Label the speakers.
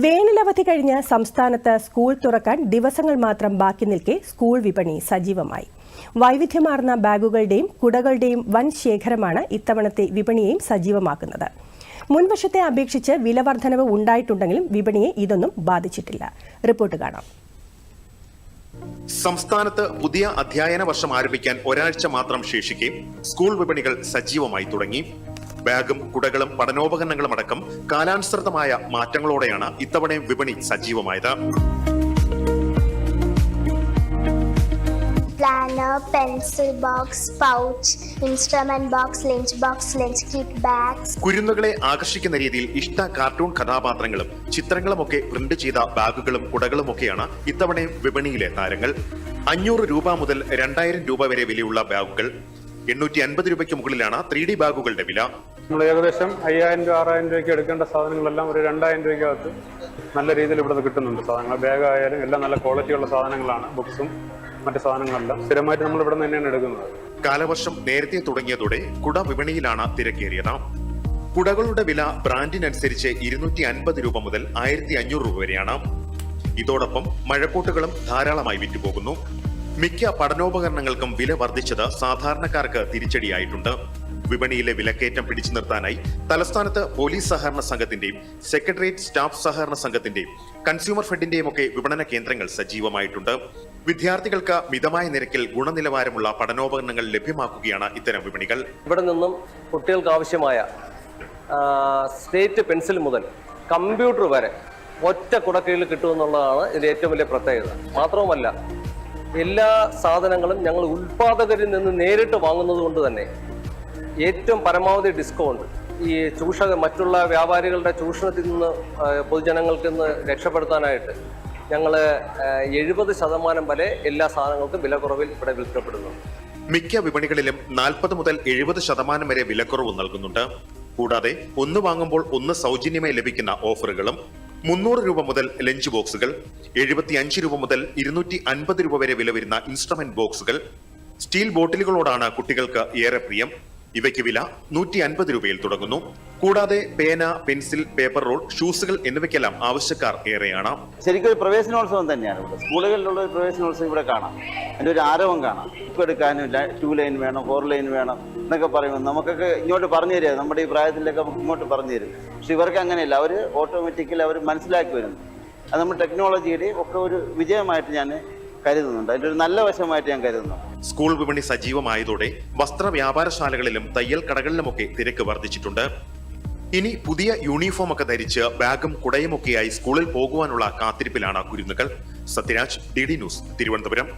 Speaker 1: വേനലവധി കഴിഞ്ഞ് സംസ്ഥാനത്ത് സ്കൂൾ തുറക്കാൻ ദിവസങ്ങൾ മാത്രം ബാക്കി നിൽക്കെ സ്കൂൾ വിപണി സജീവമായി. വൈവിധ്യമാർന്ന ബാഗുകളുടെയും കുടകളുടെയും വൻ ശേഖരമാണ് ഇത്തവണത്തെ വിപണിയെയും സജീവമാക്കുന്നത്. മുൻവർഷത്തെ അപേക്ഷിച്ച് വിലവർദ്ധനവ് ഉണ്ടായിട്ടുണ്ടെങ്കിലും വിപണിയെ ഇതൊന്നും ബാധിച്ചിട്ടില്ല. റിപ്പോർട്ട് കാണാം.
Speaker 2: സംസ്ഥാനത്ത് പുതിയ അധ്യയന വർഷം ആരംഭിക്കാൻ ഒരാഴ്ച മാത്രം ശേഷിക്കെ സ്കൂൾ വിപണികൾ സജീവമായി തുടങ്ങി. ബാഗും കുടകളും പഠനോപകരണങ്ങളും അടക്കം കാലാനുസൃതമായ മാറ്റങ്ങളോടെയാണ് ഇത്തവണയും വിപണി സജീവമായത്.
Speaker 3: Planner, pencil box, pouch, instrument box, lunch kit, bags.
Speaker 2: കുരുന്നുകളെ ആകർഷിക്കുന്ന രീതിയിൽ ഇഷ്ട കാർട്ടൂൺ കഥാപാത്രങ്ങളും ചിത്രങ്ങളുമൊക്കെ പ്രിന്റ് ചെയ്ത ബാഗുകളും കുടകളുമൊക്കെയാണ് ഇത്തവണയും വിപണിയിലെ താരങ്ങൾ. 500 രൂപ മുതൽ 2000 രൂപ വരെ വിലയുള്ള ബാഗുകൾ, 850 രൂപയ്ക്ക് മുകളിലാണ് 3D ബാഗുകളുടെ വില.
Speaker 4: നമ്മൾ ഏകദേശം 5000 രൂപ 6000 രൂപയ്ക്ക് എടുക്കേണ്ട സാധനങ്ങളെല്ലാം ഒരു 2000 രൂപയ്ക്കകത്ത് നല്ല രീതിയിൽ ഇവിടെ കിട്ടുന്നുണ്ട്. സാധനങ്ങൾ ബാഗ് ആയാലും എല്ലാം നല്ല ക്വാളിറ്റിയുള്ള സാധനങ്ങളാണ്. ബുക്സും മറ്റു സാധനങ്ങളെല്ലാം സ്ഥിരമായിട്ട് നമ്മൾ ഇവിടെ നിന്ന് തന്നെയാണ് എടുക്കുന്നത്.
Speaker 2: കാലവർഷം നേരത്തെ തുടങ്ങിയതോടെ കുട വിപണിയിലാണ് തിരക്കേറിയത്. കുടകളുടെ വില ബ്രാൻഡിനനുസരിച്ച് 250 രൂപ മുതൽ 1500 രൂപ വരെയാണ്. ഇതോടൊപ്പം മഴക്കോട്ടുകളും ധാരാളമായി വിറ്റുപോകുന്നു. മിക്ക പഠനോപകരണങ്ങൾക്കും വില വർദ്ധിച്ചത് സാധാരണക്കാർക്ക് തിരിച്ചടിയായിട്ടുണ്ട്. വിപണിയിലെ വിലക്കയറ്റം പിടിച്ചു നിർത്താനായി തലസ്ഥാനത്ത് പോലീസ് സഹകരണ സംഘത്തിന്റെയും സെക്രട്ടേറിയറ്റ് സ്റ്റാഫ് സഹകരണ സംഘത്തിന്റെയും കൺസ്യൂമർ ഫെഡിന്റെയും ഒക്കെ വിപണന കേന്ദ്രങ്ങൾ സജീവമായിട്ടുണ്ട്. വിദ്യാർത്ഥികൾക്ക് മിതമായ നിരക്കിൽ ഗുണനിലവാരമുള്ള പഠനോപകരണങ്ങൾ ലഭ്യമാക്കുകയാണ് ഇത്തരം വിപണികൾ.
Speaker 5: ഇവിടെ നിന്നും കുട്ടികൾക്ക് ആവശ്യമായ സ്റ്റേറ്റ് പെൻസിൽ മുതൽ കമ്പ്യൂട്ടർ വരെ ഒറ്റ കുടക്കീഴിൽ കിട്ടുമെന്നുള്ളതാണ് ഇതിന്റെ ഏറ്റവും വലിയ പ്രത്യേകത. മാത്രവുമല്ല, എല്ലാ സാധനങ്ങളും ഞങ്ങൾ ഉൽപാദകരിൽ നിന്ന് നേരിട്ട് വാങ്ങുന്നത് കൊണ്ട് തന്നെ ഏറ്റവും പരമാവധി ഡിസ്കൗണ്ട് ഈ മറ്റുള്ള വ്യാപാരികളുടെ ചൂഷണത്തിൽ നിന്ന് പൊതുജനങ്ങൾക്ക് നിന്ന് രക്ഷപ്പെടുത്താനായിട്ട് ഞങ്ങൾ 70% വരെ എല്ലാ സാധനങ്ങൾക്കും വിലക്കുറവിൽ ഇവിടെ വിൽക്കപ്പെടുന്നു.
Speaker 2: മിക്ക വിപണികളിലും 40 മുതൽ 70% വരെ വിലക്കുറവ് നൽകുന്നുണ്ട്. കൂടാതെ ഒന്ന് വാങ്ങുമ്പോൾ ഒന്ന് സൗജന്യമായി ലഭിക്കുന്ന ഓഫറുകളും. 300 രൂപ മുതൽ ലഞ്ച് ബോക്സുകൾ, 75 രൂപ മുതൽ 250 രൂപ വരെ വില വരുന്ന ഇൻസ്ട്രുമെന്റ് ബോക്സുകൾ, സ്റ്റീൽ ബോട്ടിലുകളോടാണ് കുട്ടികൾക്ക് ഏറെ പ്രിയം. ഇവയ്ക്ക് വില 150 രൂപയിൽ തുടങ്ങുന്നു. കൂടാതെ പേന, പെൻസിൽ, പേപ്പർ റോൾ, ഷൂസുകൾ എന്നിവയ്ക്കെല്ലാം ആവശ്യക്കാർ ഏറെയാണ്.
Speaker 6: ശരിക്കും ഒരു പ്രവേശനോത്സവം തന്നെയാണ് ഇവിടെ. സ്കൂളുകളിലുള്ള ഒരു പ്രവേശനോത്സവം ഇവിടെ കാണാം. അതിൻ്റെ ഒരു ആരവം കാണാം. ഇപ്പം എടുക്കാനും 2 ലൈൻ വേണം, 4 ലൈൻ വേണം എന്നൊക്കെ പറയുമ്പോൾ നമുക്കൊക്കെ ഇങ്ങോട്ട് പറഞ്ഞു തരിക, നമ്മുടെ ഈ പ്രായത്തിലൊക്കെ നമുക്ക് ഇങ്ങോട്ട് പറഞ്ഞു തരും. പക്ഷെ ഇവർക്ക് അങ്ങനെയല്ല. അവർ ഓട്ടോമാറ്റിക്കലി അവർ മനസ്സിലാക്കി വരുന്നു. അത് നമ്മുടെ ടെക്നോളജിയുടെ ഒക്കെ ഒരു വിജയമായിട്ട് ഞാൻ കരുതുന്നുണ്ട്. അതിൻ്റെ ഒരു നല്ല വശമായിട്ട് ഞാൻ കരുതുന്നു.
Speaker 2: സ്കൂൾ വിപണി സജീവമായതോടെ വസ്ത്ര വ്യാപാരശാലകളിലും തയ്യൽ കടകളിലുമൊക്കെ തിരക്ക് വർദ്ധിച്ചിട്ടുണ്ട്. ഇനി പുതിയ യൂണിഫോം ഒക്കെ ധരിച്ച് ബാഗും കുടയുമൊക്കെയായി സ്കൂളിൽ പോകുവാനുള്ള കാത്തിരിപ്പിലാണ് കുരുന്നുകൾ. Sathyaraj, DD news, Thiruvananthapuram.